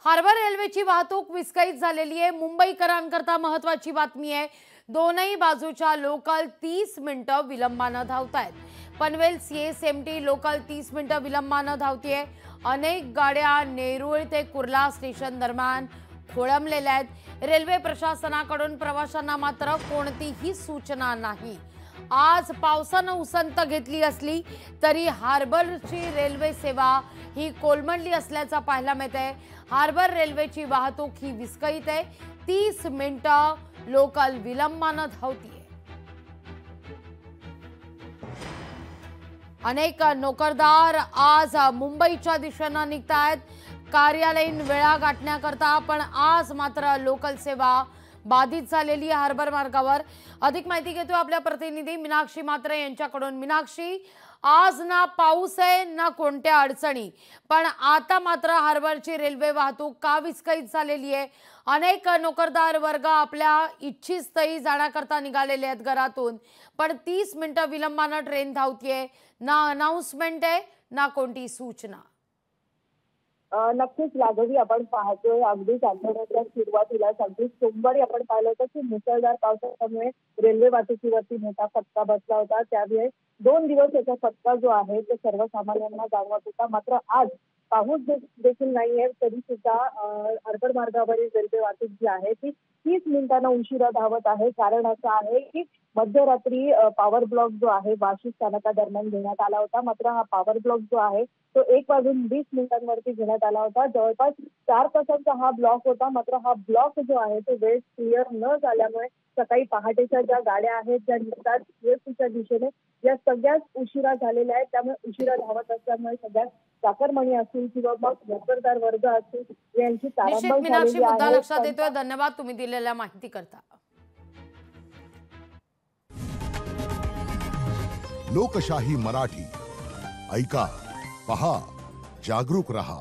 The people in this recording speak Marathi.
हार्बर रेल्वेची वाहतूक विस्कळीत झालेली आहे। मुंबईकरांकरता महत्त्वाची बातमी आहे। दोनही बाजूच्या लोकल 30 मिनिटं विलंबाने धावतायत। पनवेल CSMT लोकल 30 मिनिटं विलंबाने धावतीये। अनेक गाड्या नेरूळ ते कुर्ला स्टेशन दरम्यान खोळंबलेल्या आहेत। रेल्वे प्रशासनाकडून प्रवाशांना मात्र कोणतीही सूचना नाही। आज पावसाने उसंत घेतली असली तरी हार्बरची रेल्वे सेवा ही कोलमडली असल्याचं पाहायला मिळतंय। हार्बर रेल्वेची वाहतूक ही विस्कळीत आहे। 30 मिनिटं लोकल विलंबाने धावतीये। अनेक नोकरदार आज मुंबईच्या दिशेने निघतायत कार्यालयीन वेळा गाठण्याकरता, पण आज मात्र लोकल सेवा बाधित झालेली हार्बर मार्गावर। अधिक माहिती घेतोय आपल्या प्रतिनिधी मीनाक्षी म्हात्रे यांच्याकडून। मीनाक्षी, आज ना पाऊस आहे ना कोणत्या अडचणी, पण आता मात्र हार्बरची रेल्वे वाहतूक का विस्कळीत झालेली आहे? अनेक नोकरदार वर्ग आपल्या इच्छित स्थळी जाण्याकरता निघालेले आहेत घरातून, पण 30 मिनिटं विलंबाने ट्रेन धावतीये। ना अनाउन्समेंट आहे ना कोणती सूचना। नक्कीच लाघवी आपण पाहतोय अगदीच आठवड्याच्या सुरुवातीला अगदी सोमवारी आपण पाहिलं होतं की मुसळधार पावसामुळे रेल्वे वाहतुकीवरती मोठा फटका बसला होता। त्यावेळी 2 दिवस याचा फटका जो आहे तो सर्वसामान्यांना जाणवत होता। मात्र आज पाऊस देखील नाहीये तरी सुद्धा हार्बर मार्गावरील रेल्वे वाहतूक जी आहे ती 30 मिनिटांना उशिरा धावत आहे। कारण असं आहे की मध्यरात्री पॉवर ब्लॉक जो आहे वाशी स्थानकादरम्यान घेण्यात आला होता। मात्र हा पॉवर ब्लॉक जो आहे तो 1:20 घेण्यात आला होता। जवळपास 4 तासांचा हा ब्लॉक होता। मात्र हा ब्लॉक जो आहे तो वेळ क्लिअर न झाल्यामुळे सकाळी पहाटेच्या ज्या गाड्या आहेत ज्या निघतात CSTच्या दिशेने या सगळ्याच उशिरा झालेल्या आहेत। त्यामुळे उशिरा धावत असल्यामुळे सगळ्यात चाकरमानी असतील किंवा मग नोकरदार वर्ग असतील यांची तारांबळ झालेली आहे। लक्षात येतोय। धन्यवाद तुम्ही दिलेल्या माहिती करता। लोकशाही मराठी ऐका, पहा, जागरूक रहा।